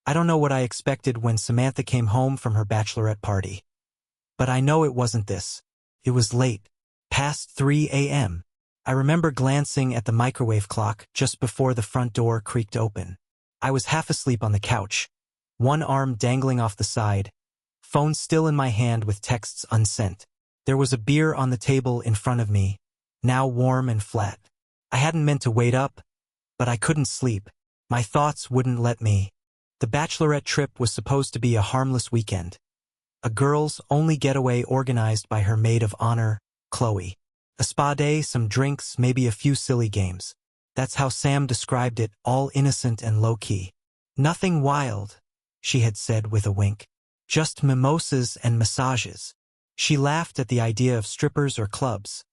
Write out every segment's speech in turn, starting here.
I don't know what I expected when Samantha came home from her bachelorette party. But I know it wasn't this. It was late, past 3 a.m. I remember glancing at the microwave clock just before the front door creaked open. I was half asleep on the couch, one arm dangling off the side, phone still in my hand with texts unsent. There was a beer on the table in front of me, now warm and flat. I hadn't meant to wait up, but I couldn't sleep. My thoughts wouldn't let me. The bachelorette trip was supposed to be a harmless weekend. A girls' only getaway organized by her maid of honor, Chloe. A spa day, some drinks, maybe a few silly games. That's how Sam described it, all innocent and low-key. Nothing wild, she had said with a wink. Just mimosas and massages. She laughed at the idea of strippers or clubs.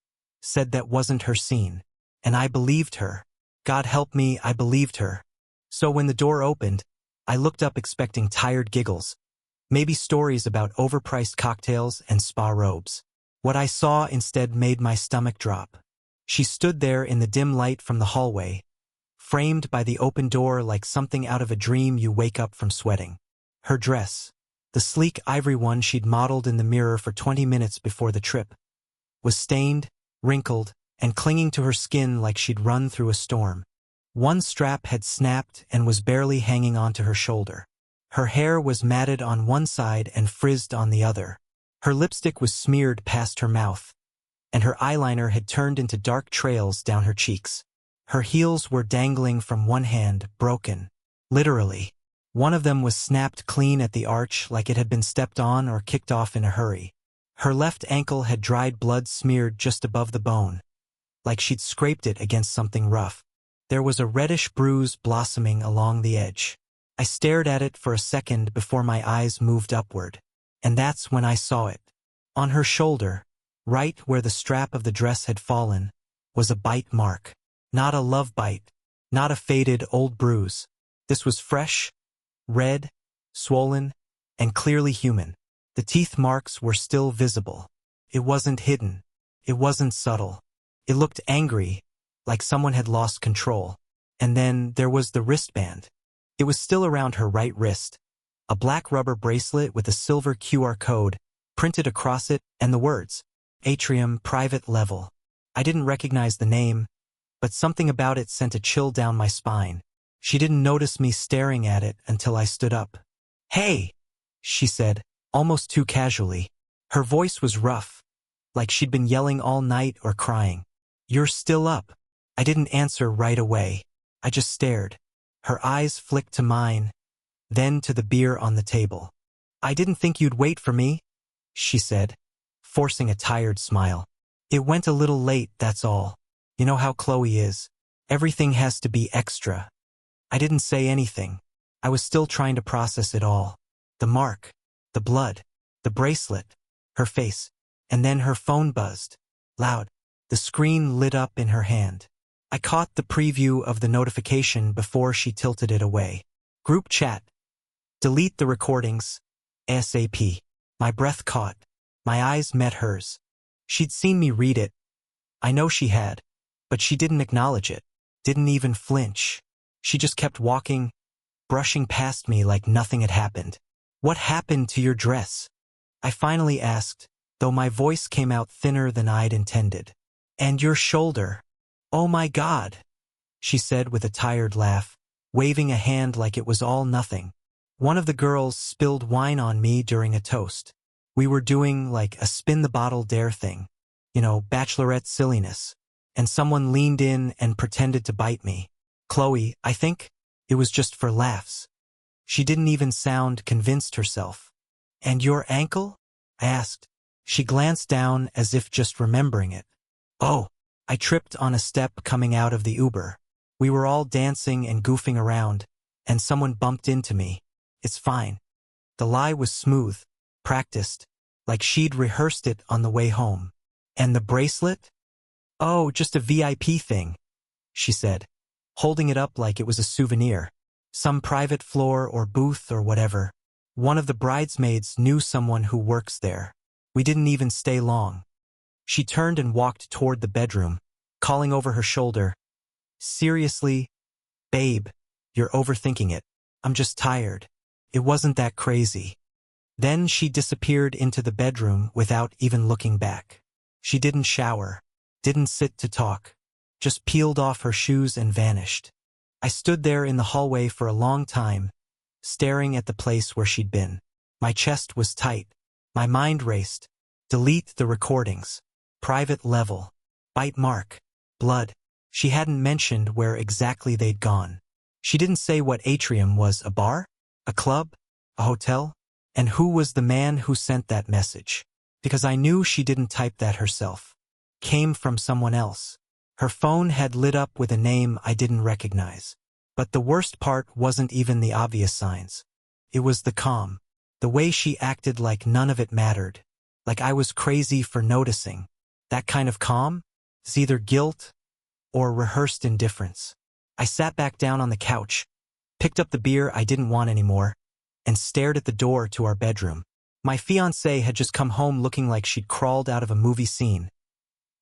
Said that wasn't her scene. And I believed her. God help me, I believed her. So when the door opened, I looked up expecting tired giggles. Maybe stories about overpriced cocktails and spa robes. What I saw instead made my stomach drop. She stood there in the dim light from the hallway, framed by the open door like something out of a dream you wake up from sweating. Her dress, the sleek ivory one she'd modeled in the mirror for 20 minutes before the trip, was stained, wrinkled, and clinging to her skin like she'd run through a storm. One strap had snapped and was barely hanging onto her shoulder. Her hair was matted on one side and frizzed on the other. Her lipstick was smeared past her mouth, and her eyeliner had turned into dark trails down her cheeks. Her heels were dangling from one hand, broken. Literally. One of them was snapped clean at the arch like it had been stepped on or kicked off in a hurry. Her left ankle had dried blood smeared just above the bone, like she'd scraped it against something rough. There was a reddish bruise blossoming along the edge. I stared at it for a second before my eyes moved upward. And that's when I saw it. On her shoulder, right where the strap of the dress had fallen, was a bite mark. Not a love bite, not a faded old bruise. This was fresh, red, swollen, and clearly human. The teeth marks were still visible. It wasn't hidden. It wasn't subtle. It looked angry, like someone had lost control. And then there was the wristband. It was still around her right wrist. A black rubber bracelet with a silver QR code printed across it and the words, Atrium Private Level. I didn't recognize the name, but something about it sent a chill down my spine. She didn't notice me staring at it until I stood up. "Hey," she said, almost too casually. Her voice was rough, like she'd been yelling all night or crying. "You're still up." I didn't answer right away. I just stared. Her eyes flicked to mine, then to the beer on the table. "I didn't think you'd wait for me," she said, forcing a tired smile. "It went a little late, that's all. You know how Chloe is. Everything has to be extra." I didn't say anything. I was still trying to process it all. The mark, the blood, the bracelet, her face, and then her phone buzzed. Loud. The screen lit up in her hand. I caught the preview of the notification before she tilted it away. Group chat. Delete the recordings. ASAP. My breath caught. My eyes met hers. She'd seen me read it. I know she had. But she didn't acknowledge it. Didn't even flinch. She just kept walking, brushing past me like nothing had happened. "What happened to your dress?" I finally asked, though my voice came out thinner than I'd intended. "And your shoulder." "Oh my God," she said with a tired laugh, waving a hand like it was all nothing. "One of the girls spilled wine on me during a toast. We were doing like a spin-the-bottle dare thing. You know, bachelorette silliness. And someone leaned in and pretended to bite me. Chloe, I think. It was just for laughs." She didn't even sound convinced herself. "And your ankle?" I asked. She glanced down as if just remembering it. "Oh." I tripped on a step coming out of the Uber. We were all dancing and goofing around, and someone bumped into me. "It's fine." The lie was smooth, practiced, like she'd rehearsed it on the way home. "And the bracelet?" "Oh, just a VIP thing," she said, holding it up like it was a souvenir. "Some private floor or booth or whatever. One of the bridesmaids knew someone who works there. We didn't even stay long." She turned and walked toward the bedroom, calling over her shoulder, "Seriously, babe, you're overthinking it. I'm just tired." It wasn't that crazy. Then she disappeared into the bedroom without even looking back. She didn't shower, didn't sit to talk, just peeled off her shoes and vanished. I stood there in the hallway for a long time, staring at the place where she'd been. My chest was tight. My mind raced. Delete the recordings. Private level. Bite mark. Blood. She hadn't mentioned where exactly they'd gone. She didn't say what atrium was, a bar? A club? A hotel? And who was the man who sent that message? Because I knew she didn't type that herself. Came from someone else. Her phone had lit up with a name I didn't recognize. But the worst part wasn't even the obvious signs. It was the calm. The way she acted like none of it mattered. Like I was crazy for noticing. That kind of calm is either guilt or rehearsed indifference. I sat back down on the couch, picked up the beer I didn't want anymore, and stared at the door to our bedroom. My fiancée had just come home looking like she'd crawled out of a movie scene.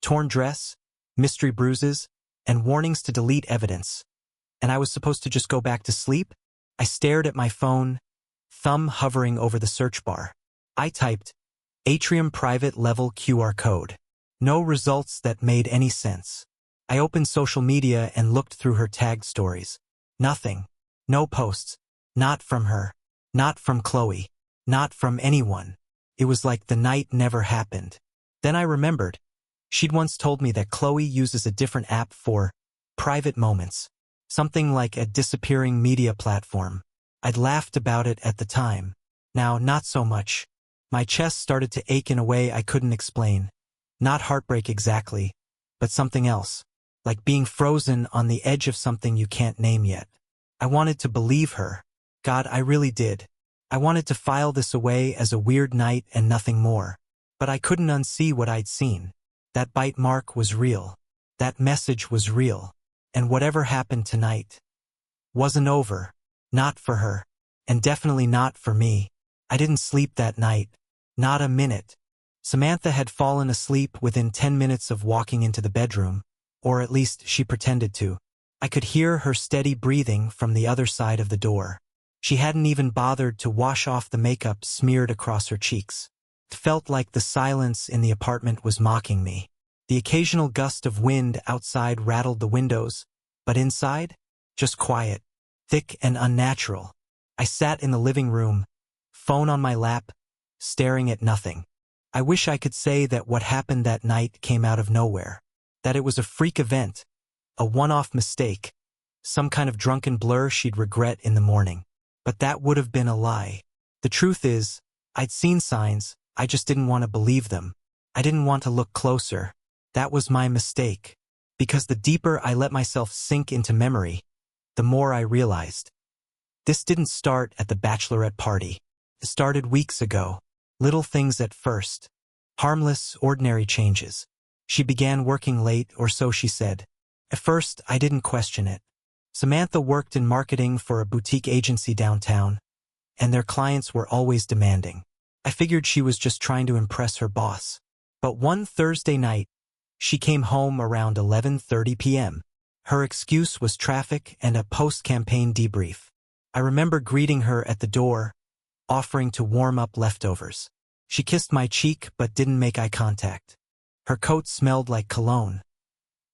Torn dress, mystery bruises, and warnings to delete evidence. And I was supposed to just go back to sleep? I stared at my phone, thumb hovering over the search bar. I typed, Atrium private level QR code. No results that made any sense. I opened social media and looked through her tagged stories. Nothing. No posts. Not from her. Not from Chloe. Not from anyone. It was like the night never happened. Then I remembered. She'd once told me that Chloe uses a different app for private moments. Something like a disappearing media platform. I'd laughed about it at the time. Now, not so much. My chest started to ache in a way I couldn't explain. Not heartbreak exactly, but something else. Like being frozen on the edge of something you can't name yet. I wanted to believe her. God, I really did. I wanted to file this away as a weird night and nothing more. But I couldn't unsee what I'd seen. That bite mark was real. That message was real. And whatever happened tonight wasn't over. Not for her. And definitely not for me. I didn't sleep that night. Not a minute. Samantha had fallen asleep within 10 minutes of walking into the bedroom, or at least she pretended to. I could hear her steady breathing from the other side of the door. She hadn't even bothered to wash off the makeup smeared across her cheeks. It felt like the silence in the apartment was mocking me. The occasional gust of wind outside rattled the windows, but inside, just quiet, thick and unnatural. I sat in the living room, phone on my lap, staring at nothing. I wish I could say that what happened that night came out of nowhere. That it was a freak event, a one-off mistake, some kind of drunken blur she'd regret in the morning. But that would have been a lie. The truth is, I'd seen signs, I just didn't want to believe them. I didn't want to look closer. That was my mistake. Because the deeper I let myself sink into memory, the more I realized. This didn't start at the bachelorette party. It started weeks ago. Little things at first. Harmless, ordinary changes. She began working late, or so she said. At first, I didn't question it. Samantha worked in marketing for a boutique agency downtown, and their clients were always demanding. I figured she was just trying to impress her boss. But one Thursday night, she came home around 11:30 p.m. Her excuse was traffic and a post-campaign debrief. I remember greeting her at the door, offering to warm up leftovers. She kissed my cheek but didn't make eye contact. Her coat smelled like cologne.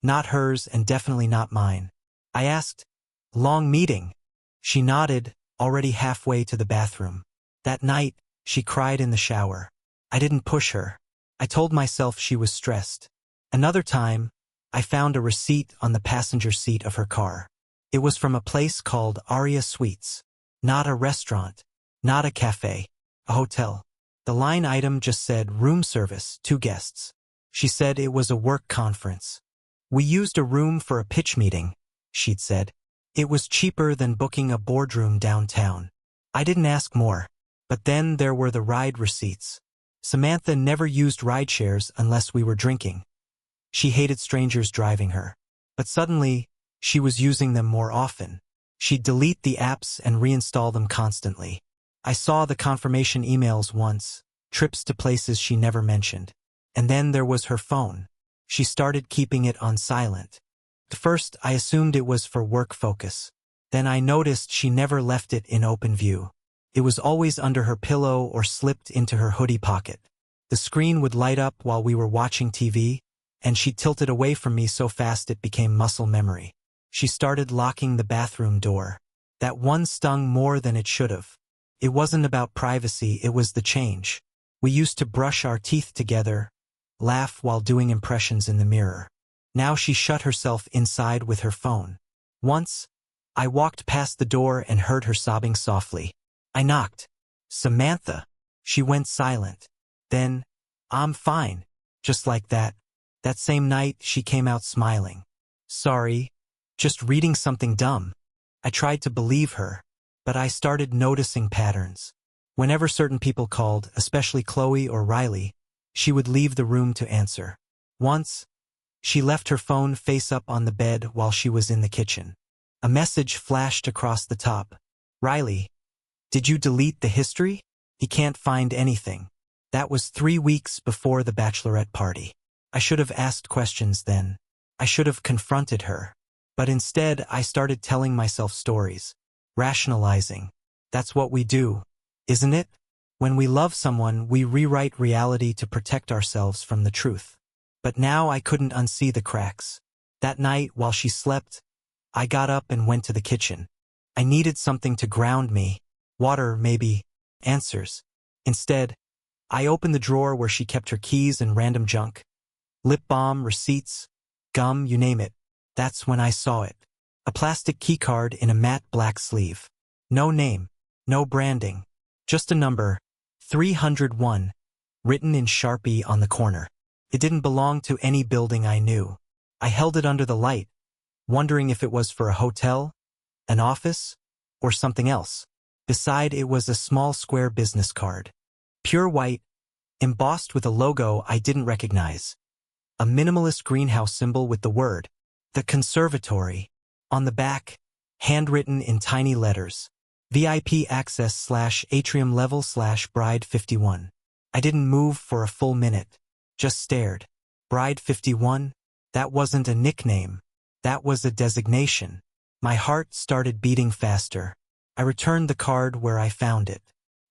Not hers and definitely not mine. I asked, "Long meeting?" She nodded, already halfway to the bathroom. That night, she cried in the shower. I didn't push her. I told myself she was stressed. Another time, I found a receipt on the passenger seat of her car. It was from a place called Aria Suites. Not a restaurant, not a cafe, a hotel. The line item just said room service, 2 guests. She said it was a work conference. We used a room for a pitch meeting, she'd said. It was cheaper than booking a boardroom downtown. I didn't ask more. But then there were the ride receipts. Samantha never used rideshares unless we were drinking. She hated strangers driving her. But suddenly, she was using them more often. She'd delete the apps and reinstall them constantly. I saw the confirmation emails once, trips to places she never mentioned. And then there was her phone. She started keeping it on silent. At first, I assumed it was for work focus. Then I noticed she never left it in open view. It was always under her pillow or slipped into her hoodie pocket. The screen would light up while we were watching TV, and she tilted away from me so fast it became muscle memory. She started locking the bathroom door. That one stung more than it should have. It wasn't about privacy, it was the change. We used to brush our teeth together, laugh while doing impressions in the mirror. Now she shut herself inside with her phone. Once, I walked past the door and heard her sobbing softly. I knocked. "Samantha." She went silent. Then, "I'm fine." Just like that. That same night, she came out smiling. "Sorry, just reading something dumb." I tried to believe her, but I started noticing patterns. Whenever certain people called, especially Chloe or Riley, she would leave the room to answer. Once, she left her phone face up on the bed while she was in the kitchen. A message flashed across the top. "Riley, did you delete the history? He can't find anything." That was 3 weeks before the bachelorette party. I should have asked questions then. I should have confronted her. But instead, I started telling myself stories. Rationalizing. That's what we do, isn't it? When we love someone, we rewrite reality to protect ourselves from the truth. But now I couldn't unsee the cracks. That night, while she slept, I got up and went to the kitchen. I needed something to ground me. Water, maybe. Answers. Instead, I opened the drawer where she kept her keys and random junk. Lip balm, receipts, gum, you name it. That's when I saw it. A plastic keycard in a matte black sleeve. No name, no branding. Just a number, 301, written in Sharpie on the corner. It didn't belong to any building I knew. I held it under the light, wondering if it was for a hotel, an office, or something else. Beside it was a small square business card. Pure white, embossed with a logo I didn't recognize. A minimalist greenhouse symbol with the word, "The Conservatory." On the back, handwritten in tiny letters, VIP access / atrium level / bride 51. I didn't move for a full minute, just stared. Bride 51? That wasn't a nickname. That was a designation. My heart started beating faster. I returned the card where I found it.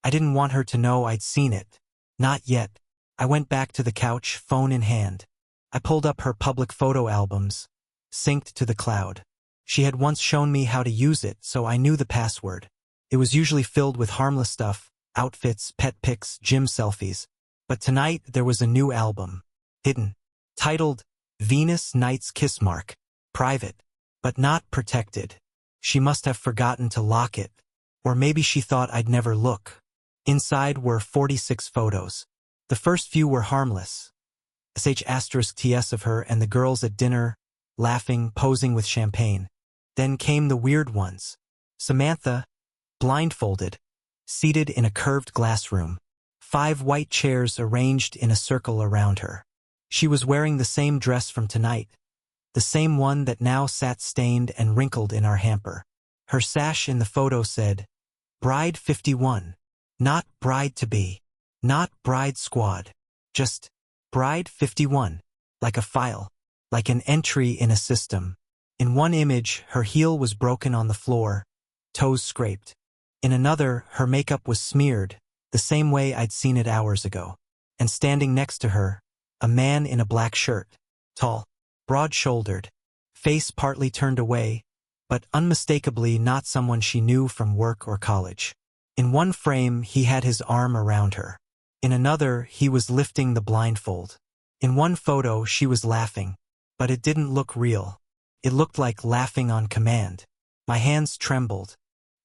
I didn't want her to know I'd seen it. Not yet. I went back to the couch, phone in hand. I pulled up her public photo albums, synced to the cloud. She had once shown me how to use it, so I knew the password. It was usually filled with harmless stuff, outfits, pet pics, gym selfies. But tonight there was a new album, hidden, titled Venus Night's Kiss Mark, private, but not protected. She must have forgotten to lock it, or maybe she thought I'd never look. Inside were 46 photos. The first few were harmless. *TS of her and the girls at dinner, laughing, posing with champagne. Then came the weird ones. Samantha, blindfolded, seated in a curved glass room. 5 white chairs arranged in a circle around her. She was wearing the same dress from tonight, the same one that now sat stained and wrinkled in our hamper. Her sash in the photo said, Bride 51. Not bride-to-be. Not bride squad. Just Bride 51. Like a file. Like an entry in a system. In one image, her heel was broken on the floor, toes scraped. In another, her makeup was smeared, the same way I'd seen it hours ago. And standing next to her, a man in a black shirt. Tall, broad-shouldered, face partly turned away, but unmistakably not someone she knew from work or college. In one frame, he had his arm around her. In another, he was lifting the blindfold. In one photo, she was laughing, but it didn't look real. It looked like laughing on command. My hands trembled.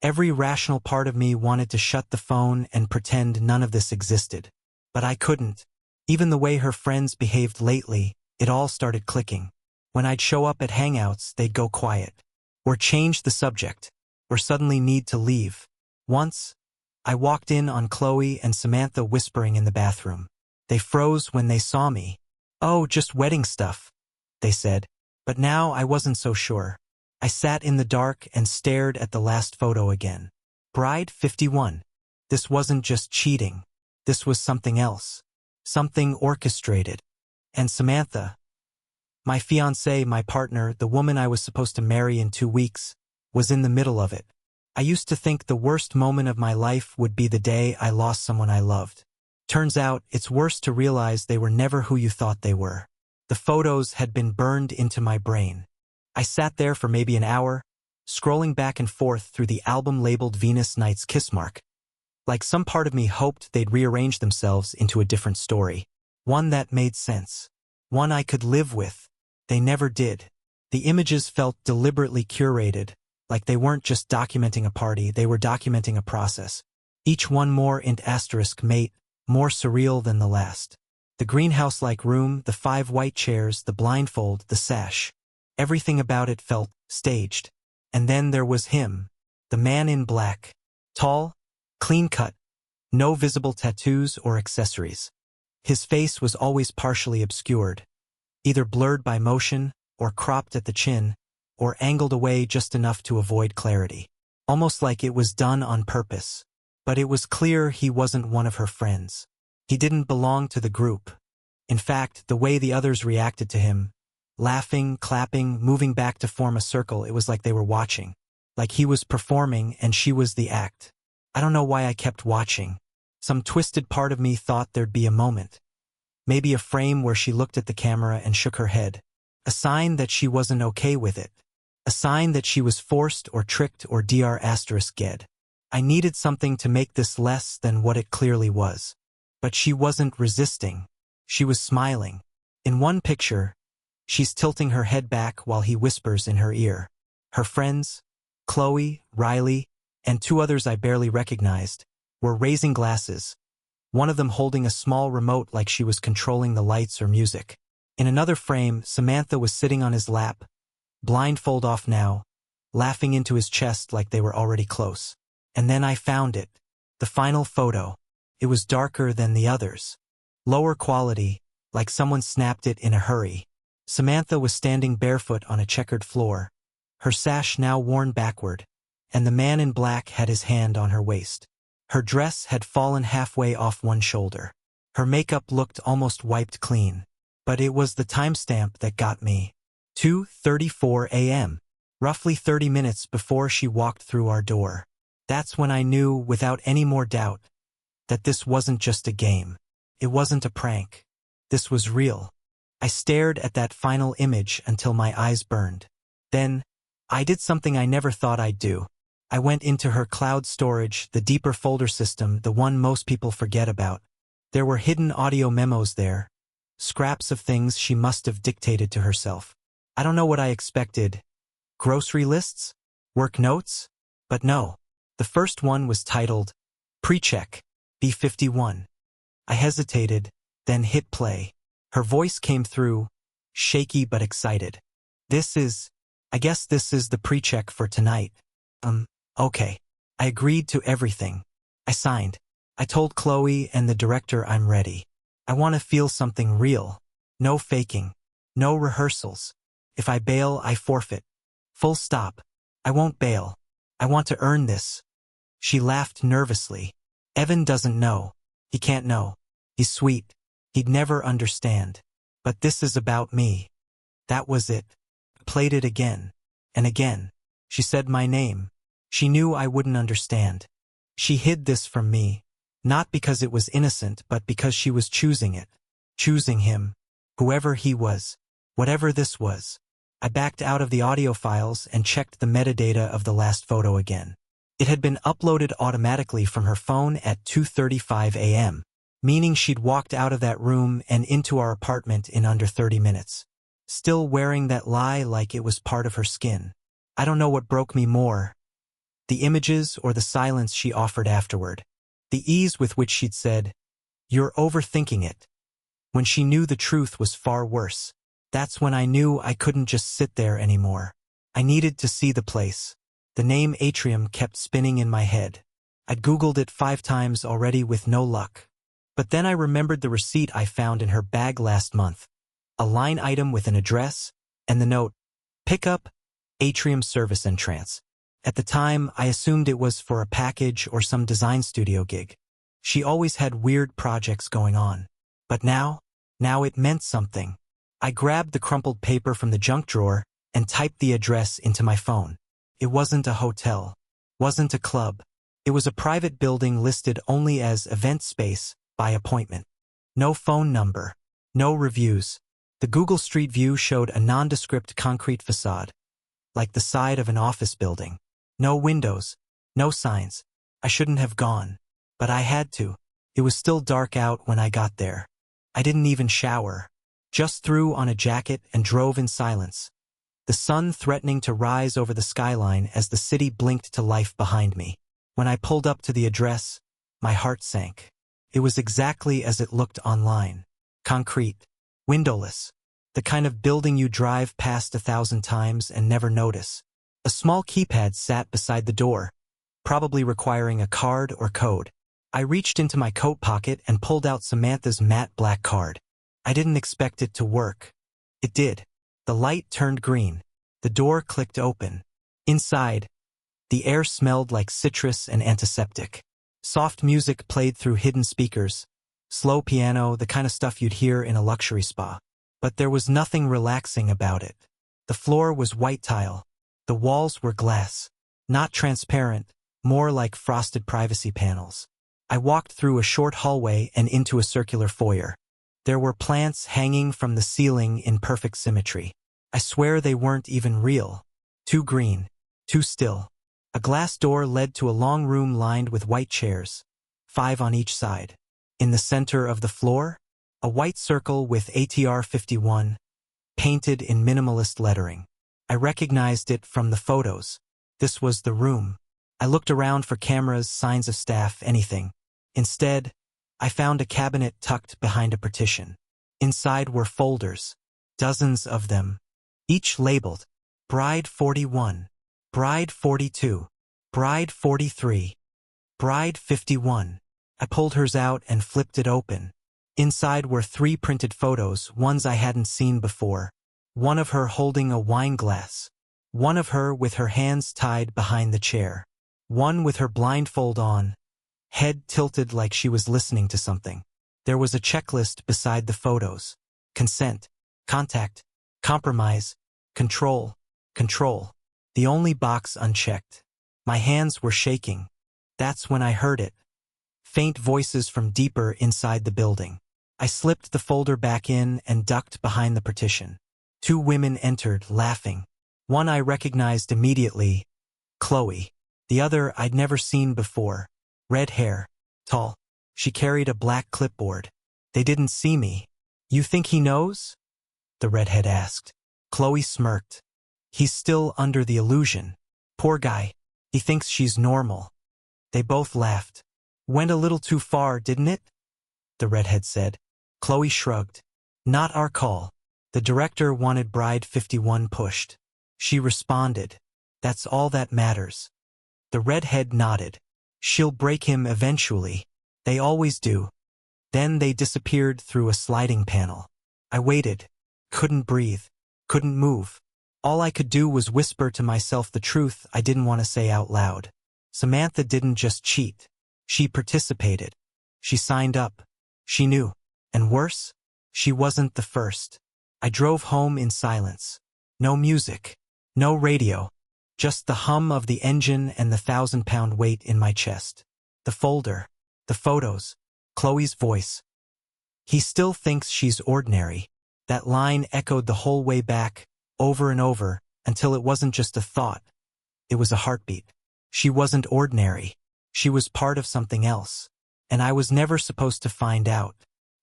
Every rational part of me wanted to shut the phone and pretend none of this existed. But I couldn't. Even the way her friends behaved lately, it all started clicking. When I'd show up at hangouts, they'd go quiet. Or change the subject. Or suddenly need to leave. Once, I walked in on Chloe and Samantha whispering in the bathroom. They froze when they saw me. "Oh, just wedding stuff," they said. But now I wasn't so sure. I sat in the dark and stared at the last photo again. Bride 51. This wasn't just cheating. This was something else. Something orchestrated. And Samantha, my fiancée, my partner, the woman I was supposed to marry in 2 weeks, was in the middle of it. I used to think the worst moment of my life would be the day I lost someone I loved. Turns out, it's worse to realize they were never who you thought they were. The photos had been burned into my brain. I sat there for maybe an hour, scrolling back and forth through the album labeled Venus Night's Kiss Mark. Like some part of me hoped they'd rearrange themselves into a different story. One that made sense. One I could live with. They never did. The images felt deliberately curated, like they weren't just documenting a party, they were documenting a process. Each one more int asterisk mate, more surreal than the last. The greenhouse-like room, the 5 white chairs, the blindfold, the sash. Everything about it felt staged. And then there was him, the man in black. Tall, clean-cut, no visible tattoos or accessories. His face was always partially obscured, either blurred by motion, or cropped at the chin, or angled away just enough to avoid clarity. Almost like it was done on purpose. But it was clear he wasn't one of her friends. He didn't belong to the group. In fact, the way the others reacted to him, laughing, clapping, moving back to form a circle, it was like they were watching. Like he was performing and she was the act. I don't know why I kept watching. Some twisted part of me thought there'd be a moment. Maybe a frame where she looked at the camera and shook her head. A sign that she wasn't okay with it. A sign that she was forced or tricked or dr***ed. I needed something to make this less than what it clearly was. But she wasn't resisting. She was smiling. In one picture, she's tilting her head back while he whispers in her ear. Her friends, Chloe, Riley, and 2 others I barely recognized, were raising glasses, one of them holding a small remote like she was controlling the lights or music. In another frame, Samantha was sitting on his lap, blindfold off now, laughing into his chest like they were already close. And then I found it. The final photo. It was darker than the others. Lower quality, like someone snapped it in a hurry. Samantha was standing barefoot on a checkered floor, her sash now worn backward, and the man in black had his hand on her waist. Her dress had fallen halfway off one shoulder. Her makeup looked almost wiped clean. But it was the timestamp that got me. 2:34 a.m. Roughly 30 minutes before she walked through our door. That's when I knew, without any more doubt, that this wasn't just a game. It wasn't a prank. This was real. I stared at that final image until my eyes burned. Then, I did something I never thought I'd do. I went into her cloud storage, the deeper folder system, the one most people forget about. There were hidden audio memos there, scraps of things she must have dictated to herself. I don't know what I expected. Grocery lists? Work notes? But no. The first one was titled, Pre-check, B51. I hesitated, then hit play. Her voice came through, shaky but excited. I guess this is the pre-check for tonight. Okay. I agreed to everything. I signed. I told Chloe and the director I'm ready. I want to feel something real. No faking. No rehearsals. If I bail, I forfeit. Full stop. I won't bail. I want to earn this. She laughed nervously. Evan doesn't know. He can't know. He's sweet. He'd never understand. But this is about me. That was it. I played it again. And again. She said my name. She knew I wouldn't understand. She hid this from me. Not because it was innocent, but because she was choosing it. Choosing him. Whoever he was. Whatever this was. I backed out of the audio files and checked the metadata of the last photo again. It had been uploaded automatically from her phone at 2:35 a.m., meaning she'd walked out of that room and into our apartment in under 30 minutes. Still wearing that lie like it was part of her skin. I don't know what broke me more. The images or the silence she offered afterward. The ease with which she'd said, "You're overthinking it," when she knew the truth was far worse. That's when I knew I couldn't just sit there anymore. I needed to see the place. The name Atrium kept spinning in my head. I'd Googled it 5 times already with no luck. But then I remembered the receipt I found in her bag last month. A line item with an address, and the note, "Pickup, Atrium Service Entrance." At the time, I assumed it was for a package or some design studio gig. She always had weird projects going on. But now it meant something. I grabbed the crumpled paper from the junk drawer and typed the address into my phone. It wasn't a hotel. Wasn't a club. It was a private building listed only as event space by appointment. No phone number. No reviews. The Google Street View showed a nondescript concrete facade, like the side of an office building. No windows. No signs. I shouldn't have gone. But I had to. It was still dark out when I got there. I didn't even shower. Just threw on a jacket and drove in silence, the sun threatening to rise over the skyline as the city blinked to life behind me. When I pulled up to the address, my heart sank. It was exactly as it looked online. Concrete. Windowless. The kind of building you drive past 1,000 times and never notice. A small keypad sat beside the door, probably requiring a card or code. I reached into my coat pocket and pulled out Samantha's matte black card. I didn't expect it to work. It did. The light turned green. The door clicked open. Inside, the air smelled like citrus and antiseptic. Soft music played through hidden speakers. Slow piano, the kind of stuff you'd hear in a luxury spa. But there was nothing relaxing about it. The floor was white tile. The walls were glass. Not transparent, more like frosted privacy panels. I walked through a short hallway and into a circular foyer. There were plants hanging from the ceiling in perfect symmetry. I swear they weren't even real. Too green. Too still. A glass door led to a long room lined with white chairs, 5 on each side. In the center of the floor, a white circle with ATR 51, painted in minimalist lettering. I recognized it from the photos. This was the room. I looked around for cameras, signs of staff, anything. Instead, I found a cabinet tucked behind a partition. Inside were folders, dozens of them, each labeled Bride 41, Bride 42, Bride 43, Bride 51. I pulled hers out and flipped it open. Inside were 3 printed photos, ones I hadn't seen before. One of her holding a wine glass. One of her with her hands tied behind the chair. One with her blindfold on, head tilted like she was listening to something. There was a checklist beside the photos. Consent, contact, compromise, control, control. The only box unchecked. My hands were shaking. That's when I heard it. Faint voices from deeper inside the building. I slipped the folder back in and ducked behind the partition. 2 women entered, laughing. One I recognized immediately, Chloe. The other I'd never seen before. Red hair, tall. She carried a black clipboard. They didn't see me. You think he knows? The redhead asked. Chloe smirked. He's still under the illusion. Poor guy. He thinks she's normal. They both laughed. Went a little too far, didn't it? The redhead said. Chloe shrugged. Not our call. The director wanted Bride 51 pushed. She responded. That's all that matters. The redhead nodded. She'll break him eventually. They always do. Then they disappeared through a sliding panel. I waited. Couldn't breathe. Couldn't move. All I could do was whisper to myself the truth I didn't want to say out loud. Samantha didn't just cheat. She participated. She signed up. She knew. And worse, she wasn't the first. I drove home in silence. No music. No radio. Just the hum of the engine and the 1,000-pound weight in my chest. The folder. The photos. Chloe's voice. He still thinks she's ordinary. That line echoed the whole way back, over and over, until it wasn't just a thought. It was a heartbeat. She wasn't ordinary. She was part of something else. And I was never supposed to find out.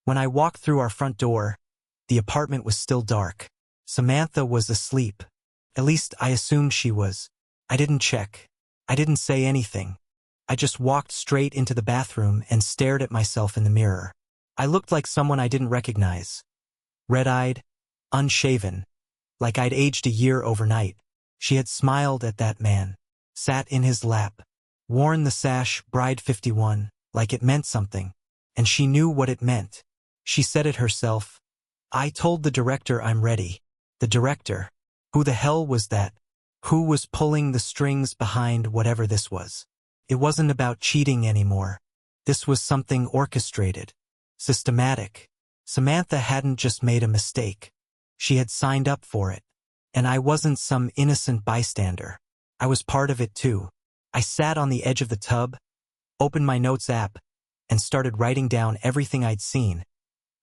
When I walked through our front door, the apartment was still dark. Samantha was asleep. At least I assumed she was. I didn't check. I didn't say anything. I just walked straight into the bathroom and stared at myself in the mirror. I looked like someone I didn't recognize. Red-eyed, unshaven, like I'd aged a year overnight. She had smiled at that man, sat in his lap, worn the sash Bride 51, like it meant something, and she knew what it meant. She said it herself. I told the director I'm ready. The director. Who the hell was that? Who was pulling the strings behind whatever this was? It wasn't about cheating anymore. This was something orchestrated, systematic. Samantha hadn't just made a mistake. She had signed up for it. And I wasn't some innocent bystander. I was part of it too. I sat on the edge of the tub, opened my notes app, and started writing down everything I'd seen,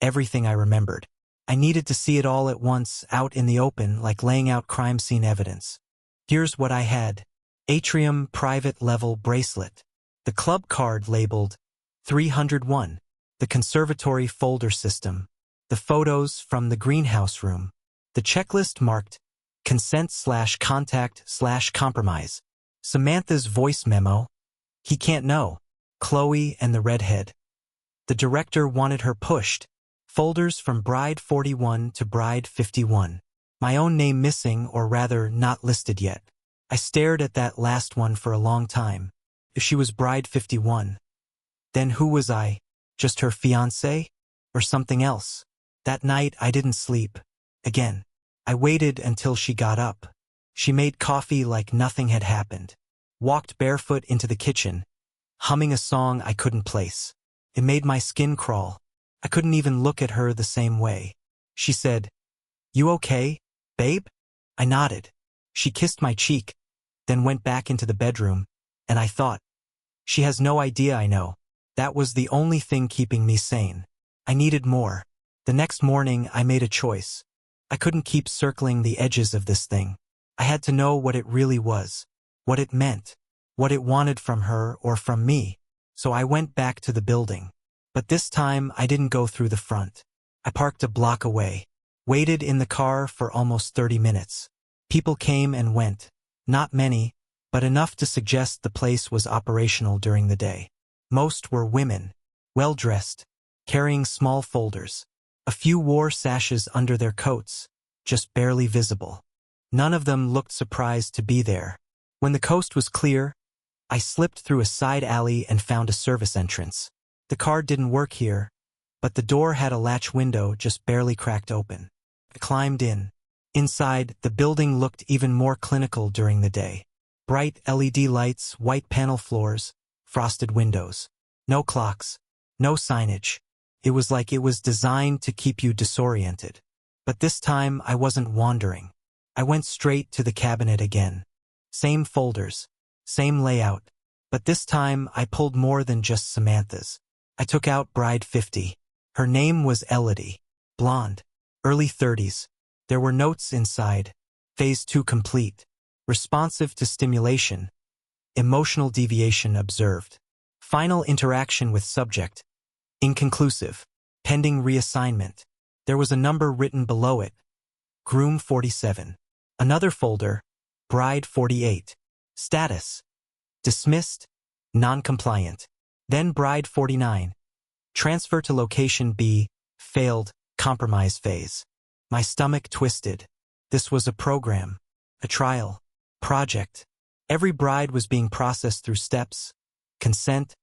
everything I remembered. I needed to see it all at once, out in the open, like laying out crime scene evidence. Here's what I had. Atrium private level bracelet. The club card labeled 301. The conservatory folder system. The photos from the greenhouse room. The checklist marked consent/contact/compromise. Samantha's voice memo. He can't know. Chloe and the redhead. The director wanted her pushed. Folders from Bride 41 to Bride 51. My own name missing, or rather not listed yet. I stared at that last one for a long time. If she was Bride 51, then who was I? Just her fiancé? Or something else? That night I didn't sleep. Again. I waited until she got up. She made coffee like nothing had happened. Walked barefoot into the kitchen, humming a song I couldn't place. It made my skin crawl. I couldn't even look at her the same way. She said, "You okay, babe?" I nodded. She kissed my cheek, then went back into the bedroom, and I thought, she has no idea I know. That was the only thing keeping me sane. I needed more. The next morning I made a choice. I couldn't keep circling the edges of this thing. I had to know what it really was, what it meant, what it wanted from her or from me. So I went back to the building. But this time I didn't go through the front. I parked a block away, waited in the car for almost 30 minutes. People came and went. Not many, but enough to suggest the place was operational during the day. Most were women, well-dressed, carrying small folders. A few wore sashes under their coats, just barely visible. None of them looked surprised to be there. When the coast was clear, I slipped through a side alley and found a service entrance. The card didn't work here, but the door had a latch window just barely cracked open. I climbed in. Inside, the building looked even more clinical during the day. Bright LED lights, white panel floors, frosted windows. No clocks, no signage. It was like it was designed to keep you disoriented. But this time I wasn't wandering. I went straight to the cabinet again. Same folders, same layout, but this time I pulled more than just Samantha's. I took out Bride 50. Her name was Elodie. Blonde, early 30s. There were notes inside. Phase 2 complete. Responsive to stimulation. Emotional deviation observed. Final interaction with subject. Inconclusive. Pending reassignment. There was a number written below it. Groom 47. Another folder. Bride 48. Status. Dismissed. Non-compliant. Then Bride 49. Transfer to location B. Failed. Compromise phase. My stomach twisted. This was a program. A trial. Project. Every bride was being processed through steps. Consent.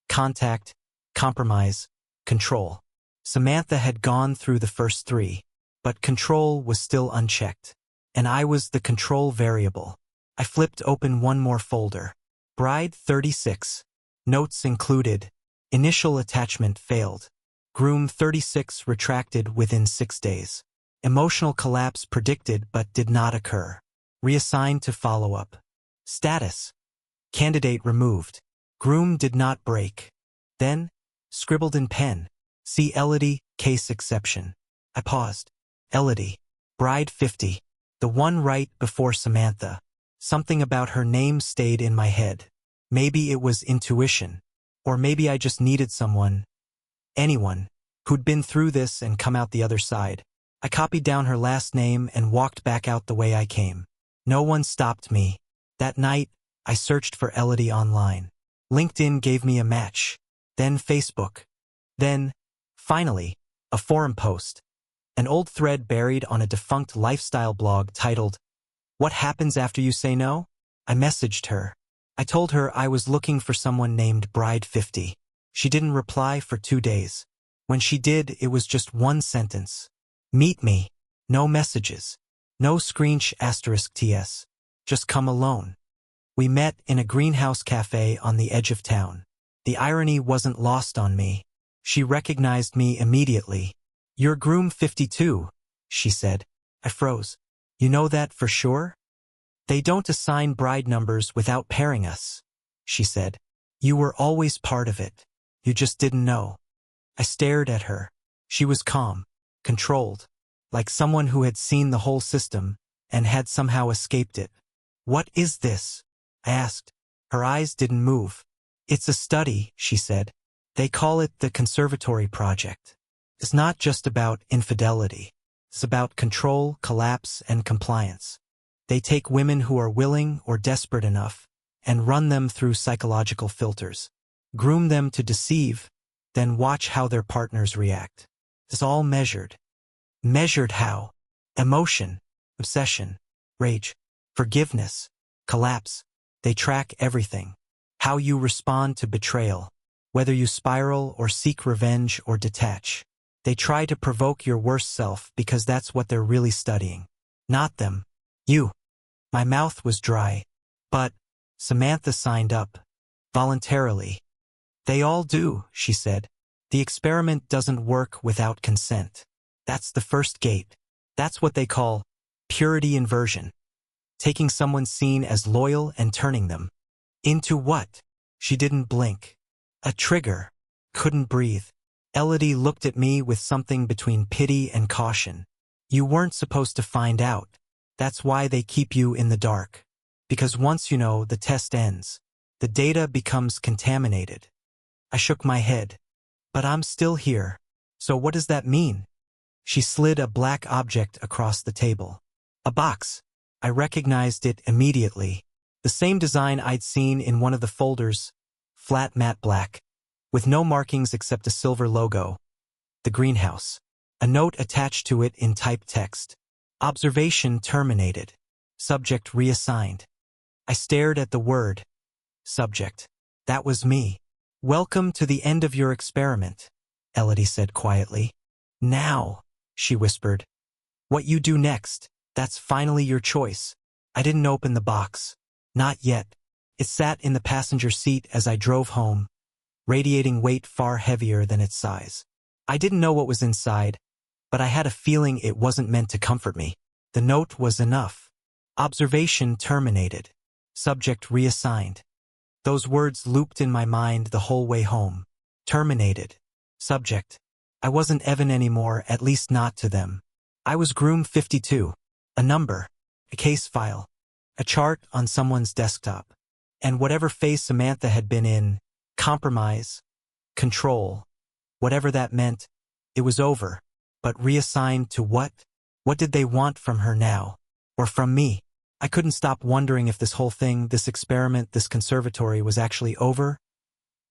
Contact. Compromise. Control. Samantha had gone through the first 3, but control was still unchecked. And I was the control variable. I flipped open one more folder. Bride 36. Notes included. Initial attachment failed. Groom 36 retracted within 6 days. Emotional collapse predicted but did not occur. Reassigned to follow-up. Status. Candidate removed. Groom did not break. Then, scribbled in pen. See Elodie, case exception. I paused. Elodie. Bride 50. The one right before Samantha. Something about her name stayed in my head. Maybe it was intuition. Or maybe I just needed someone, anyone, who'd been through this and come out the other side. I copied down her last name and walked back out the way I came. No one stopped me. That night, I searched for Elodie online. LinkedIn gave me a match. Then Facebook. Then, finally, a forum post. An old thread buried on a defunct lifestyle blog titled, "What Happens After You Say No?" I messaged her. I told her I was looking for someone named Bride 50. She didn't reply for 2 days. When she did, it was just one sentence. Meet me. No messages. No screensh *TS. Just come alone. We met in a greenhouse cafe on the edge of town. The irony wasn't lost on me. She recognized me immediately. "You're Groom 52, she said. I froze. "You know that for sure?" "They don't assign bride numbers without pairing us." she said. You were always part of it. You just didn't know. I stared at her. She was calm, controlled, like someone who had seen the whole system and had somehow escaped it. What is this? I asked. Her eyes didn't move. It's a study, she said. They call it the Conservatory Project. It's not just about infidelity. It's about control, collapse, and compliance. They take women who are willing or desperate enough and run them through psychological filters, groom them to deceive, then watch how their partners react. It's all measured. Measured how? Emotion, obsession, rage, forgiveness, collapse. They track everything. How you respond to betrayal, whether you spiral or seek revenge or detach. They try to provoke your worst self because that's what they're really studying. Not them. You. My mouth was dry. But Samantha signed up. Voluntarily. They all do, she said. The experiment doesn't work without consent. That's the first gate. That's what they call purity inversion. Taking someone seen as loyal and turning them into what? She didn't blink. A trigger. Couldn't breathe. Elodie looked at me with something between pity and caution. You weren't supposed to find out. That's why they keep you in the dark. Because once you know, the test ends. The data becomes contaminated. I shook my head. But I'm still here. So what does that mean? She slid a black object across the table. A box. I recognized it immediately. The same design I'd seen in one of the folders, flat matte black, with no markings except a silver logo. The greenhouse. A note attached to it in typed text. Observation terminated. Subject reassigned. I stared at the word. Subject. That was me. Welcome to the end of your experiment, Elodie said quietly. Now, she whispered. What you do next, that's finally your choice. I didn't open the box. Not yet. It sat in the passenger seat as I drove home, radiating weight far heavier than its size. I didn't know what was inside, but I had a feeling it wasn't meant to comfort me. The note was enough. Observation terminated. Subject reassigned. Those words looped in my mind the whole way home. Terminated. Subject. I wasn't Evan anymore, at least not to them. I was Groom 52. A number. A case file. A chart on someone's desktop. And whatever phase Samantha had been in, compromise, control, whatever that meant, it was over. But reassigned to what? What did they want from her now? Or from me? I couldn't stop wondering if this whole thing, this experiment, this conservatory was actually over,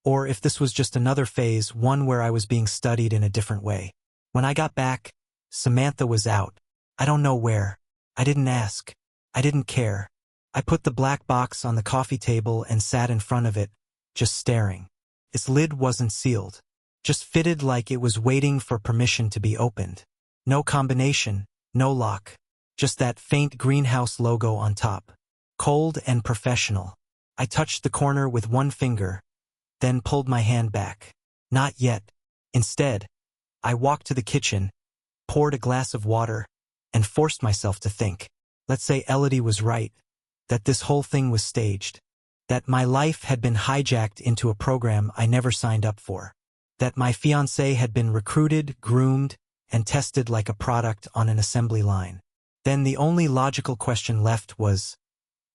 or if this was just another phase, one where I was being studied in a different way. When I got back, Samantha was out. I don't know where. I didn't ask. I didn't care. I put the black box on the coffee table and sat in front of it, just staring. Its lid wasn't sealed, just fitted like it was waiting for permission to be opened. No combination, no lock. Just that faint greenhouse logo on top. Cold and professional. I touched the corner with one finger, then pulled my hand back. Not yet. Instead, I walked to the kitchen, poured a glass of water, and forced myself to think. Let's say Elodie was right, that this whole thing was staged, that my life had been hijacked into a program I never signed up for, that my fiancé had been recruited, groomed, and tested like a product on an assembly line. Then the only logical question left was,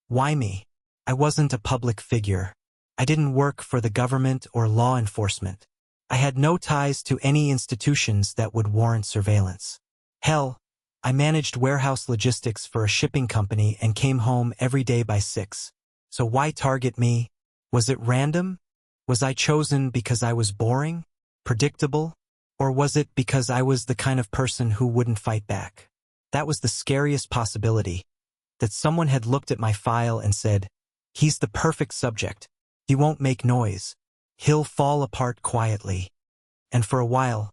why me? I wasn't a public figure. I didn't work for the government or law enforcement. I had no ties to any institutions that would warrant surveillance. Hell, I managed warehouse logistics for a shipping company and came home every day by 6. So why target me? Was it random? Was I chosen because I was boring? Predictable? Or was it because I was the kind of person who wouldn't fight back? That was the scariest possibility, that someone had looked at my file and said, he's the perfect subject. He won't make noise. He'll fall apart quietly. And for a while,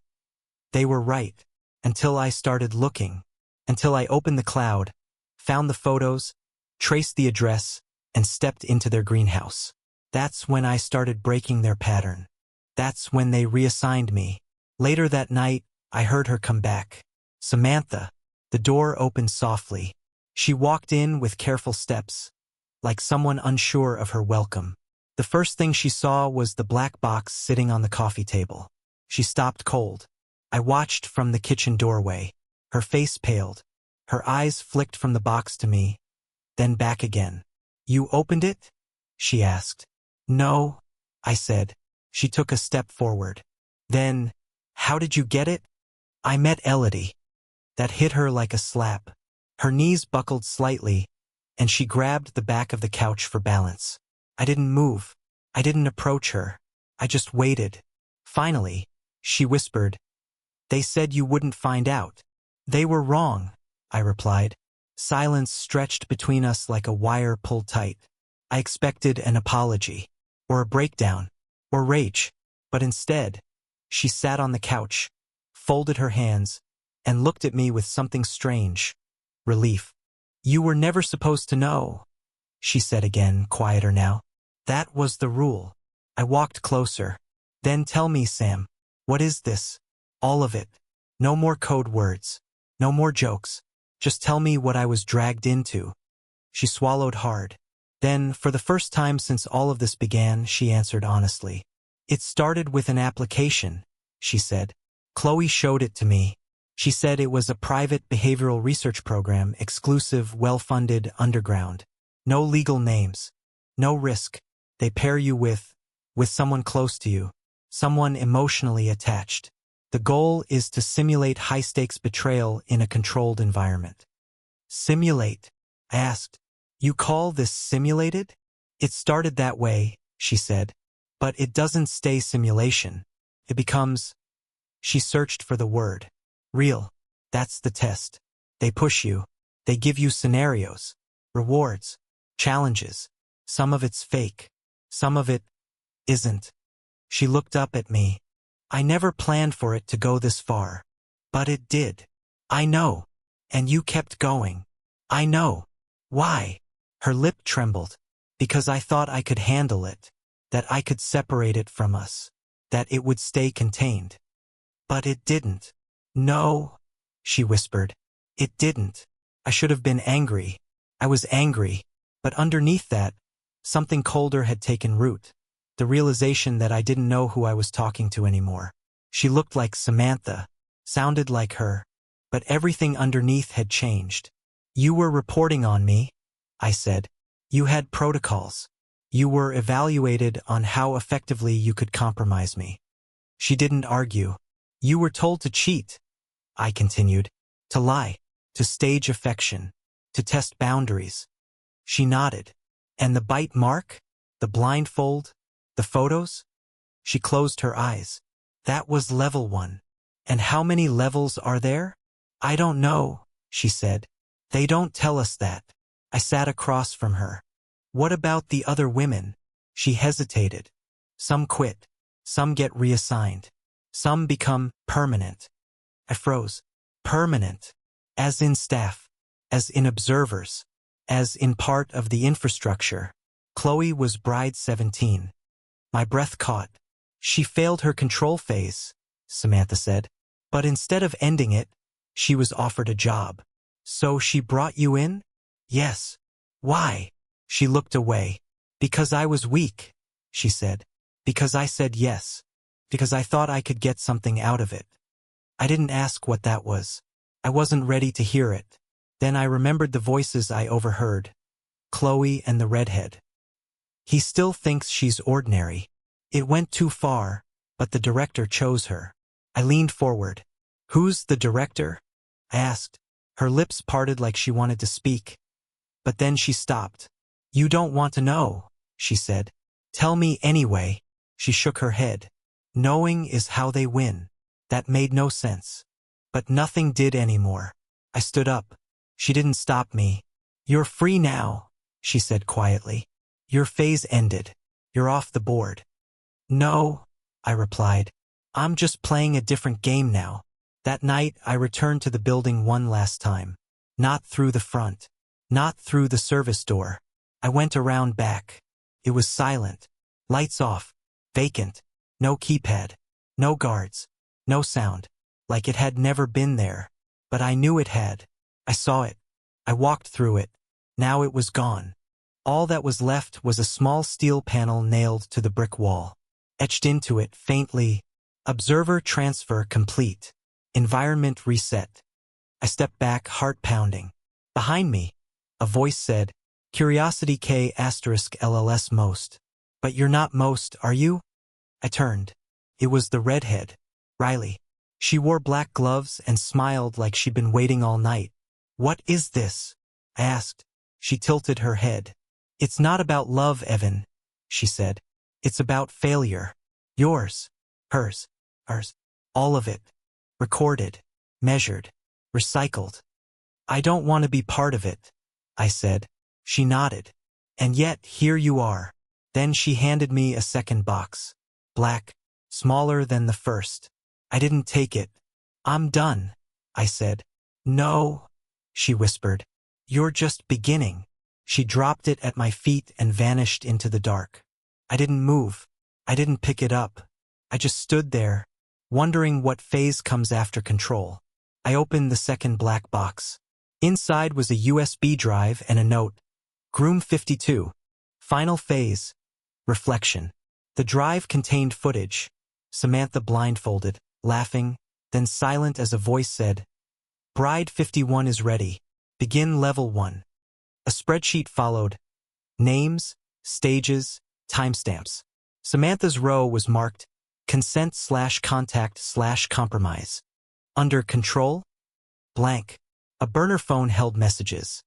they were right, until I started looking, until I opened the cloud, found the photos, traced the address, and stepped into their greenhouse. That's when I started breaking their pattern. That's when they reassigned me. Later that night, I heard her come back. Samantha. The door opened softly. She walked in with careful steps, like someone unsure of her welcome. The first thing she saw was the black box sitting on the coffee table. She stopped cold. I watched from the kitchen doorway. Her face paled. Her eyes flicked from the box to me, then back again. "You opened it?" she asked. "No," I said. She took a step forward. "Then, how did you get it?" "I met Elodie." That hit her like a slap. Her knees buckled slightly, and she grabbed the back of the couch for balance. I didn't move. I didn't approach her. I just waited. Finally, she whispered, "They said you wouldn't find out." "They were wrong," I replied. Silence stretched between us like a wire pulled tight. I expected an apology, or a breakdown, or rage, but instead, she sat on the couch, folded her hands, and looked at me with something strange. Relief. "You were never supposed to know," she said again, quieter now. "That was the rule." I walked closer. "Then tell me, Sam, what is this? All of it. No more code words. No more jokes. Just tell me what I was dragged into." She swallowed hard. Then, for the first time since all of this began, she answered honestly. "It started with an application," she said. "Chloe showed it to me. She said it was a private behavioral research program, exclusive, well-funded, underground. No legal names. No risk. They pair you with someone close to you. Someone emotionally attached. The goal is to simulate high-stakes betrayal in a controlled environment." "Simulate?" I asked. "You call this simulated?" "It started that way," she said. "But it doesn't stay simulation. It becomes—" She searched for the word. "Real. That's the test. They push you. They give you scenarios, rewards, challenges. Some of it's fake. Some of it isn't." She looked up at me. "I never planned for it to go this far. But it did." "I know. And you kept going." "I know." "Why?" Her lip trembled. "Because I thought I could handle it. That I could separate it from us. That it would stay contained. But it didn't." "No," she whispered. "It didn't. I should have been angry. I was angry. But underneath that, something colder had taken root. The realization that I didn't know who I was talking to anymore. She looked like Samantha, sounded like her, but everything underneath had changed. "You were reporting on me," I said. "You had protocols. You were evaluated on how effectively you could compromise me." She didn't argue. "You were told to cheat," I continued, "to lie, to stage affection, to test boundaries." She nodded. "And the bite mark? The blindfold? The photos?" She closed her eyes. "That was level 1. And how many levels are there?" "I don't know," she said. "They don't tell us that." I sat across from her. "What about the other women?" She hesitated. "Some quit. Some get reassigned. Some become permanent." I froze. "Permanent? As in staff? As in observers? As in part of the infrastructure?" Chloe was bride 17. My breath caught. "She failed her control phase," Samantha said. "But instead of ending it, she was offered a job." "So she brought you in?" "Yes." "Why?" She looked away. "Because I was weak," she said. "Because I said yes. Because I thought I could get something out of it." I didn't ask what that was. I wasn't ready to hear it. Then I remembered the voices I overheard. Chloe and the redhead. "He still thinks she's ordinary. It went too far, but the director chose her." I leaned forward. "Who's the director?" I asked. Her lips parted like she wanted to speak. But then she stopped. "You don't want to know," she said. "Tell me anyway." She shook her head. "Knowing is how they win." That made no sense. But nothing did anymore. I stood up. She didn't stop me. "You're free now," she said quietly. "Your phase ended. You're off the board." "No," I replied. "I'm just playing a different game now." That night, I returned to the building one last time. Not through the front. Not through the service door. I went around back. It was silent. Lights off. Vacant. No keypad. No guards. No sound. Like it had never been there. But I knew it had. I saw it. I walked through it. Now it was gone. All that was left was a small steel panel nailed to the brick wall. Etched into it, faintly, "Observer transfer complete. Environment reset." I stepped back, heart pounding. Behind me, a voice said, "Curiosity K asterisk LLS most. But you're not most, are you?" I turned. It was the redhead, Riley. She wore black gloves and smiled like she'd been waiting all night. "What is this?" I asked. She tilted her head. "It's not about love, Evan," she said. "It's about failure. Yours, hers, ours, all of it. Recorded, measured, recycled." "I don't want to be part of it," I said. She nodded. "And yet, here you are." Then she handed me a second box. Black, smaller than the first. I didn't take it. "I'm done," I said. "No," she whispered. "You're just beginning." She dropped it at my feet and vanished into the dark. I didn't move. I didn't pick it up. I just stood there, wondering what phase comes after control. I opened the second black box. Inside was a USB drive and a note. Groom 52. Final phase. Reflection. The drive contained footage. Samantha blindfolded, laughing, then silent as a voice said, "Bride 51 is ready. Begin level 1. A spreadsheet followed. Names, stages, timestamps. Samantha's row was marked consent/contact/compromise. Under control? Blank. A burner phone held messages.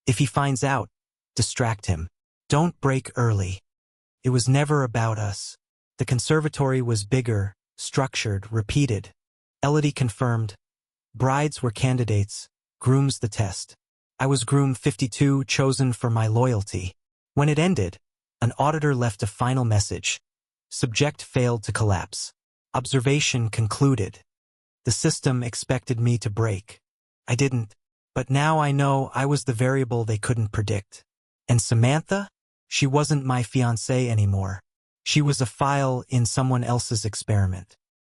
If he finds out, distract him. Don't break early. It was never about us. The conservatory was bigger, structured, repeated. Elodie confirmed. Brides were candidates, grooms the test. I was groom 52, chosen for my loyalty. When it ended, an auditor left a final message. Subject failed to collapse. Observation concluded. The system expected me to break. I didn't. But now I know I was the variable they couldn't predict. And Samantha? She wasn't my fiancée anymore. She was a file in someone else's experiment.